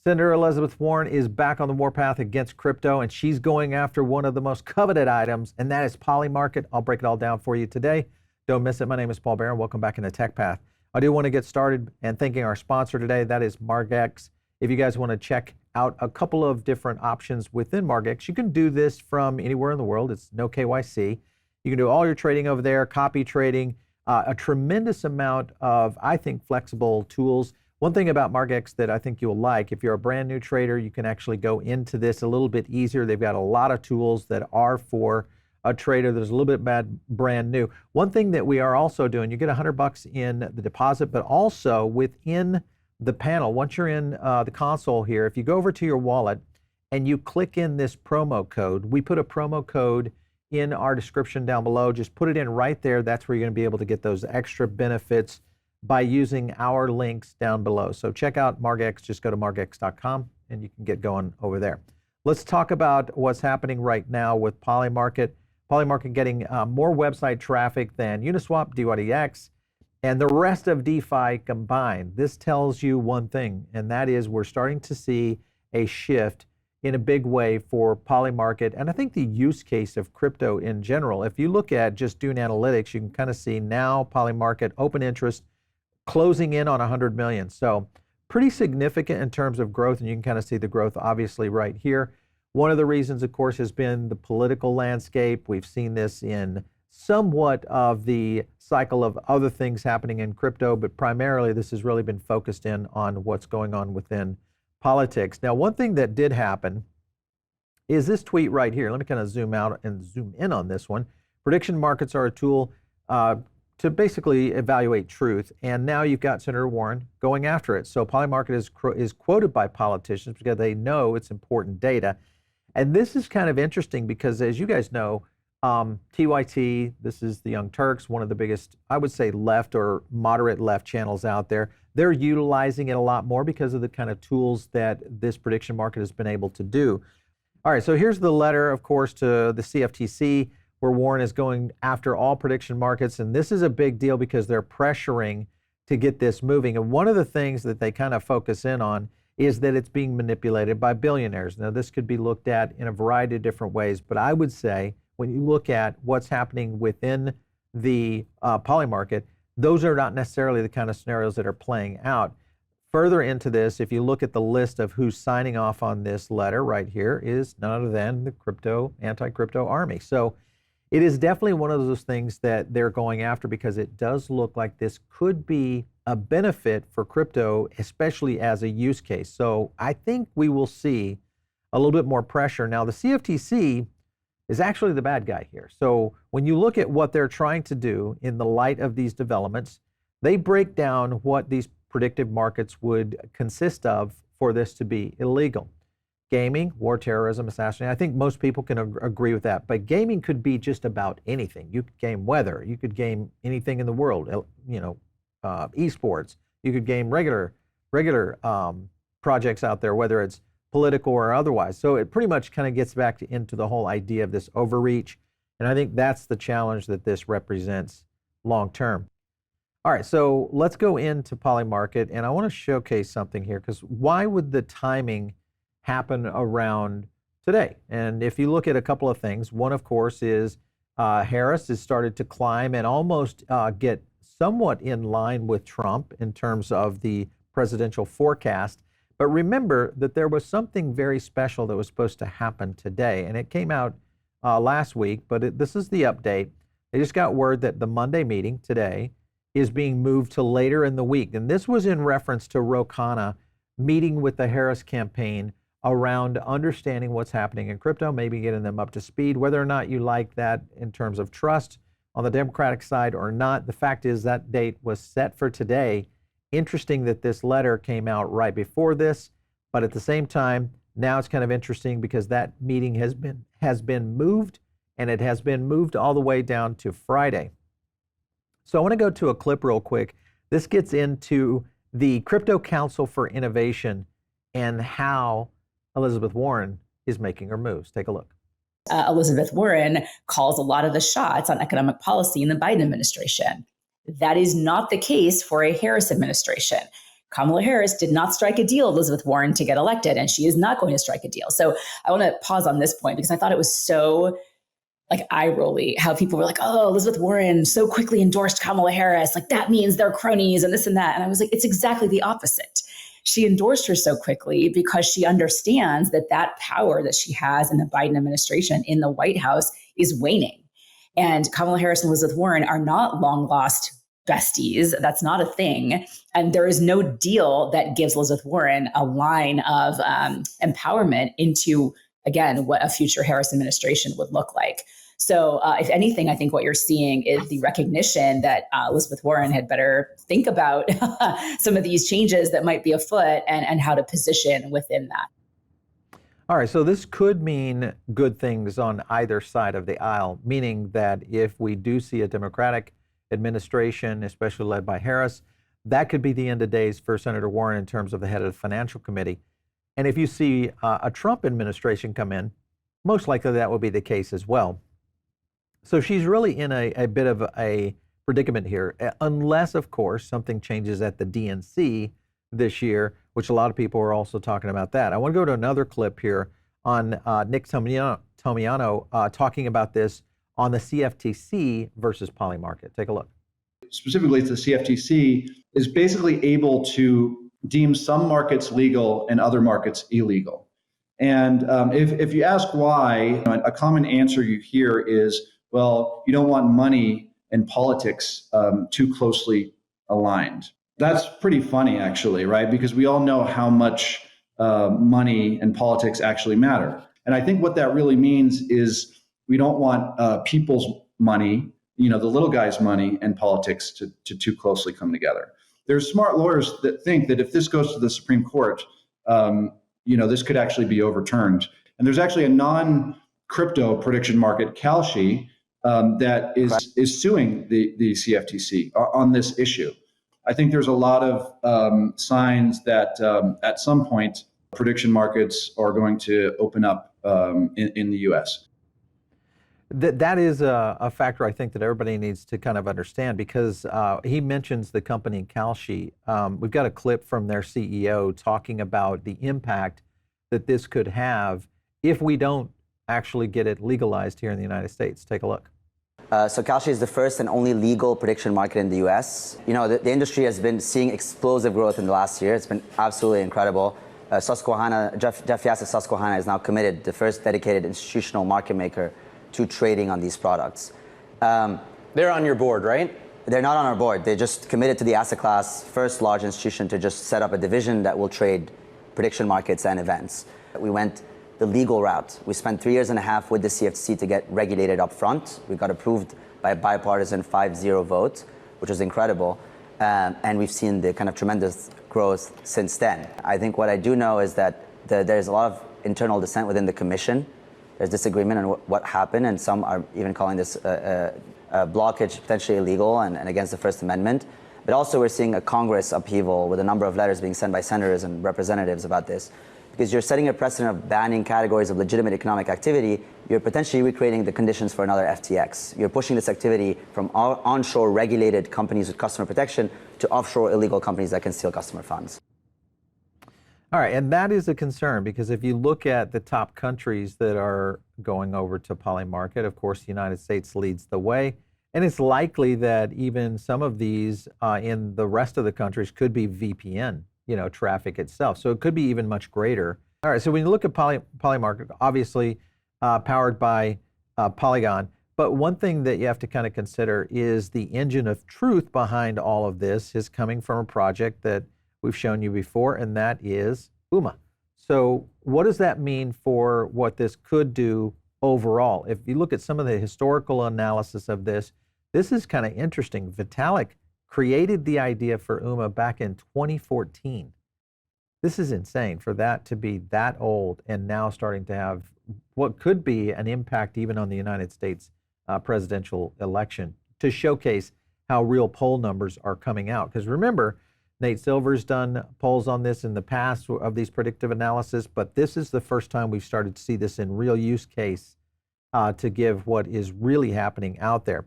Senator Elizabeth Warren is back on the warpath against crypto, and she's going after one of the most coveted items, and that is Polymarket. I'll break it all down for you today. Don't miss it. My name is Paul Barron. Welcome back into Tech Path. I do want to get started and thanking our sponsor today. That is Margex. If you guys want to check out a couple of different options within Margex, you can do this from anywhere in the world. It's no KYC. You can do all your trading over there, copy trading, a tremendous amount of, I think, flexible tools. One thing about Margex that I think you'll like, if you're a brand new trader, you can actually go into this a little bit easier. They've got a lot of tools that are for a trader that's a little bit brand new. One thing that we are also doing, you get $100 in the deposit, but also within the panel, once you're in the console here, if you go over to your wallet and you click in this promo code, we put a promo code in our description down below. Just put it in right there. That's where you're going to be able to get those extra benefits by using our links down below. So check out Margex, just go to margex.com and you can get going over there. Let's talk about what's happening right now with Polymarket. Polymarket getting more website traffic than Uniswap, DYDX, and the rest of DeFi combined. This tells you one thing, and that is we're starting to see a shift in a big way for Polymarket, and I think the use case of crypto in general. If you look at just doing analytics, you can kind of see now Polymarket open interest closing in on 100 million. So pretty significant in terms of growth, and you can kind of see the growth obviously right here. One of the reasons, of course, has been the political landscape. We've seen this in somewhat of the cycle of other things happening in crypto, but primarily this has really been focused in on what's going on within politics. Now, one thing that did happen is this tweet right here. Let me kind of zoom out and zoom in on this one. Prediction markets are a tool to basically evaluate truth. And now you've got Senator Warren going after it. So Polymarket is quoted by politicians because they know it's important data. And this is kind of interesting because, as you guys know, TYT, this is the Young Turks, one of the biggest, I would say, left or moderate left channels out there. They're utilizing it a lot more because of the kind of tools that this prediction market has been able to do. All right, so here's the letter, of course, to the CFTC, where Warren is going after all prediction markets. And this is a big deal because they're pressuring to get this moving. And one of the things that they kind of focus in on is that it's being manipulated by billionaires. Now, this could be looked at in a variety of different ways, but I would say when you look at what's happening within the Polymarket, those are not necessarily the kind of scenarios that are playing out. Further into this, if you look at the list of who's signing off on this letter right here, is none other than the anti-crypto army. So it is definitely one of those things that they're going after because it does look like this could be a benefit for crypto, especially as a use case. So I think we will see a little bit more pressure. Now, the CFTC is actually the bad guy here. So when you look at what they're trying to do in the light of these developments, they break down what these predictive markets would consist of for this to be illegal. Gaming, war, terrorism, assassination. I think most people can agree with that. But gaming could be just about anything. You could game weather. You could game anything in the world. Esports. You could game regular projects out there, whether it's political or otherwise. So it pretty much kind of gets back into the whole idea of this overreach. And I think that's the challenge that this represents long term. All right, so let's go into Polymarket, and I want to showcase something here because why would the timing happen around today? And if you look at a couple of things, one, of course, is Harris has started to climb and almost get somewhat in line with Trump in terms of the presidential forecast. But remember that there was something very special that was supposed to happen today, and it came out last week, but this is the update. They just got word that the Monday meeting today is being moved to later in the week. And this was in reference to Ro Khanna meeting with the Harris campaign around understanding what's happening in crypto, maybe getting them up to speed, whether or not you like that in terms of trust on the Democratic side or not. The fact is that date was set for today. Interesting that this letter came out right before this, but at the same time, now it's kind of interesting because that meeting has been moved, and it has been moved all the way down to Friday. So I want to go to a clip real quick. This gets into the Crypto Council for Innovation and how Elizabeth Warren is making her moves. Take a look. Elizabeth Warren calls a lot of the shots on economic policy in the Biden administration. That is not the case for a Harris administration. Kamala Harris did not strike a deal with Elizabeth Warren to get elected, and she is not going to strike a deal. So I want to pause on this point because I thought it was so like eye-rolly how people were like, oh, Elizabeth Warren so quickly endorsed Kamala Harris. Like that means they're cronies and this and that. And I was like, it's exactly the opposite. She endorsed her so quickly because she understands that that power that she has in the Biden administration in the White House is waning. And Kamala Harris and Elizabeth Warren are not long lost besties. That's not a thing. And there is no deal that gives Elizabeth Warren a line of empowerment into, again, what a future Harris administration would look like. So if anything, I think what you're seeing is the recognition that Elizabeth Warren had better think about some of these changes that might be afoot and how to position within that. All right, so this could mean good things on either side of the aisle, meaning that if we do see a Democratic administration, especially led by Harris, that could be the end of days for Senator Warren in terms of the head of the Financial Committee. And if you see a Trump administration come in, most likely that will be the case as well. So she's really in a bit of a predicament here, unless, of course, something changes at the DNC this year, which a lot of people are also talking about that. I want to go to another clip here on Nick Tomiano talking about this on the CFTC versus Polymarket. Take a look. Specifically, the CFTC is basically able to deem some markets legal and other markets illegal. And if you ask why, a common answer you hear is, well, you don't want money and politics too closely aligned. That's pretty funny, actually, right? Because we all know how much money and politics actually matter. And I think what that really means is we don't want people's money, the little guy's money and politics to too closely come together. There's smart lawyers that think that if this goes to the Supreme Court, this could actually be overturned. And there's actually a non-crypto prediction market, Kalshi, that is suing the CFTC on this issue. I think there's a lot of signs that at some point prediction markets are going to open up in the U.S. That is a factor I think that everybody needs to kind of understand because he mentions the company Kalshi. We've got a clip from their CEO talking about the impact that this could have if we don't actually get it legalized here in the United States. Take a look. So Kalshi is the first and only legal prediction market in the U.S. The industry has been seeing explosive growth in the last year. It's been absolutely incredible. Susquehanna, Jeff Yass of Susquehanna is now committed, the first dedicated institutional market maker to trading on these products. They're on your board, right? They're not on our board. They just committed to the asset class, first large institution to just set up a division that will trade prediction markets and events. We went the legal route. We spent 3.5 years with the CFTC to get regulated up front. We got approved by a bipartisan 5-0 vote, which was incredible. And we've seen the kind of tremendous growth since then. I think what I do know is that there's a lot of internal dissent within the commission. There's disagreement on what happened, and some are even calling this a blockage potentially illegal and against the First Amendment. But also we're seeing a Congress upheaval with a number of letters being sent by senators and representatives about this. Because you're setting a precedent of banning categories of legitimate economic activity, you're potentially recreating the conditions for another FTX. You're pushing this activity from onshore regulated companies with customer protection to offshore illegal companies that can steal customer funds. All right, and that is a concern because if you look at the top countries that are going over to Polymarket, of course, the United States leads the way. And it's likely that even some of these in the rest of the countries could be VPN, traffic itself. So it could be even much greater. All right, so when you look at Polymarket, obviously powered by Polygon, but one thing that you have to kind of consider is the engine of truth behind all of this is coming from a project that we've shown you before, and that is UMA. So what does that mean for what this could do overall? If you look at some of the historical analysis of this, this is kind of interesting. Vitalik created the idea for UMA back in 2014. This is insane for that to be that old and now starting to have what could be an impact even on the United States presidential election to showcase how real poll numbers are coming out. Because remember, Nate Silver's done polls on this in the past of these predictive analysis, but this is the first time we've started to see this in real use case to give what is really happening out there.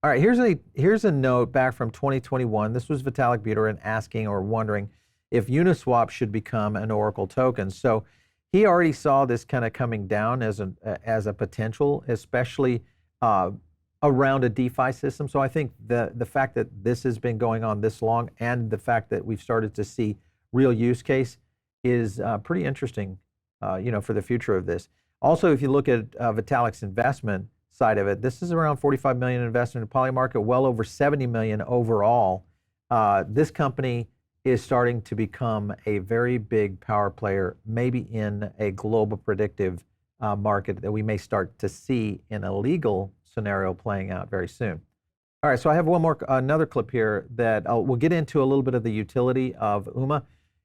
All right, here's a note back from 2021. This was Vitalik Buterin asking or wondering if Uniswap should become an Oracle token. So he already saw this kind of coming down as a potential, especially around a DeFi system. So I think the fact that this has been going on this long and the fact that we've started to see real use case is pretty interesting, for the future of this. Also, if you look at Vitalik's investment side of it, this is around 45 million investment in Polymarket, well over 70 million overall. This company is starting to become a very big power player, maybe in a global predictive market that we may start to see in a legal scenario playing out very soon. All right, so I have another clip here that we'll get into a little bit of the utility of UMA.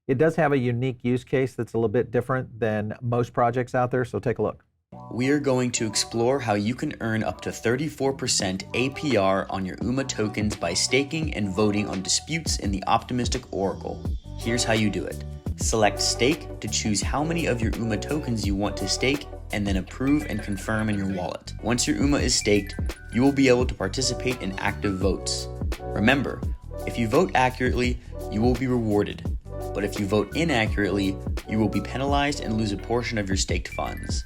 It does have a unique use case that's a little bit different than most projects out there, so take a look. We are going to explore how you can earn up to 34% APR on your UMA tokens by staking and voting on disputes in the optimistic Oracle. Here's how you do it. Select Stake to choose how many of your UMA tokens you want to stake, and then approve and confirm in your wallet. Once your UMA is staked, you will be able to participate in active votes. Remember, if you vote accurately, you will be rewarded. But if you vote inaccurately, you will be penalized and lose a portion of your staked funds.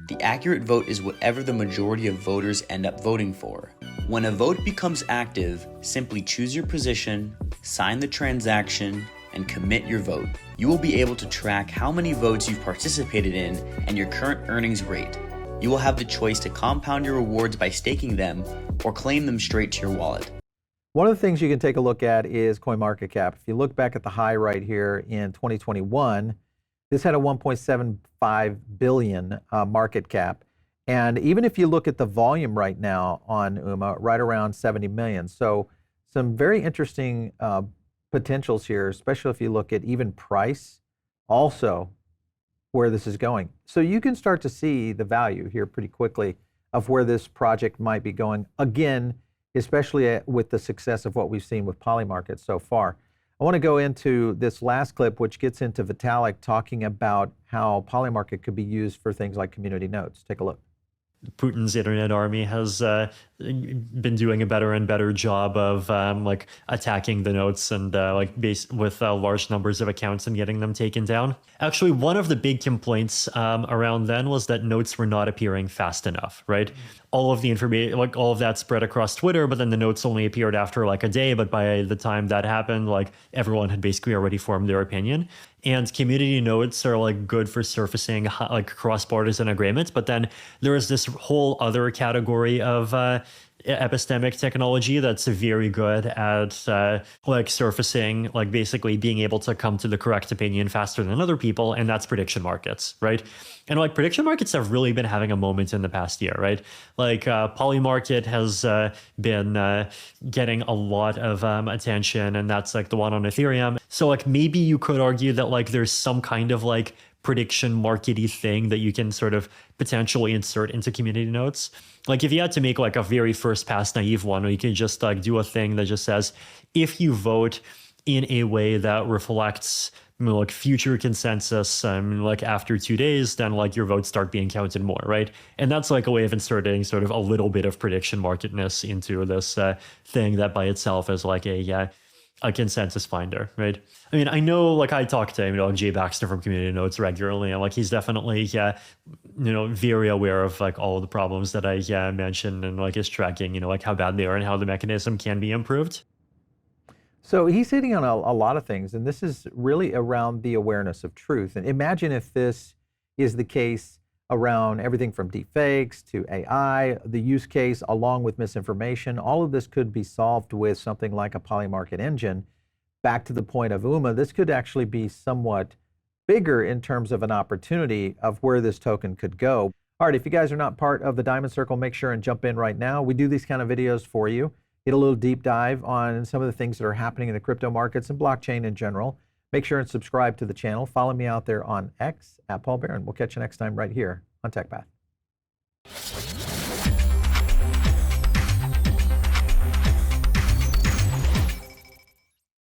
The accurate vote is whatever the majority of voters end up voting for. When a vote becomes active, simply choose your position, sign the transaction, and commit your vote. You will be able to track how many votes you've participated in and your current earnings rate. You will have the choice to compound your rewards by staking them or claim them straight to your wallet. One of the things you can take a look at is CoinMarketCap. If you look back at the high right here in 2021, this had a 1.75 billion market cap. And even if you look at the volume right now on UMA, right around 70 million. So some very interesting potentials here, especially if you look at even price, also where this is going. So you can start to see the value here pretty quickly of where this project might be going. Again, especially with the success of what we've seen with Polymarket so far. I want to go into this last clip, which gets into Vitalik talking about how Polymarket could be used for things like community nodes. Take a look. Putin's internet army has been doing a better and better job of attacking the nodes and with large numbers of accounts and getting them taken down. Actually, one of the big complaints around then was that notes were not appearing fast enough, right? All of the information, all of that spread across Twitter, but then the notes only appeared after a day. But by the time that happened, everyone had basically already formed their opinion. And community nodes are good for surfacing cross-partisan agreements. But then there is this whole other category of epistemic technology that's very good at surfacing, basically being able to come to the correct opinion faster than other people, and that's prediction markets, right? And prediction markets have really been having a moment in the past year, right? Polymarket has been getting a lot of attention, and that's the one on Ethereum. So maybe you could argue that there's some kind of prediction market-y thing that you can sort of potentially insert into community nodes. If you had to make a very first pass naive one, where you could just do a thing that just says, if you vote in a way that reflects future consensus after 2 days, then your votes start being counted more, right? And that's a way of inserting sort of a little bit of prediction marketness into this thing that by itself is a consensus finder, right? I mean, I know, I talk to, Jay Baxter from Community Nodes regularly, and he's definitely, very aware of all of the problems that I mentioned, and is tracking, how bad they are and how the mechanism can be improved. So he's hitting on a lot of things, and this is really around the awareness of truth. And imagine if this is the case around everything from deepfakes to AI, the use case along with misinformation. All of this could be solved with something like a Polymarket engine. Back to the point of UMA, this could actually be somewhat bigger in terms of an opportunity of where this token could go. All right, if you guys are not part of the Diamond Circle, make sure and jump in right now. We do these kind of videos for you. Get a little deep dive on some of the things that are happening in the crypto markets and blockchain in general. Make sure and subscribe to the channel. Follow me out there on X @PaulBaron. We'll catch you next time right here on TechPath.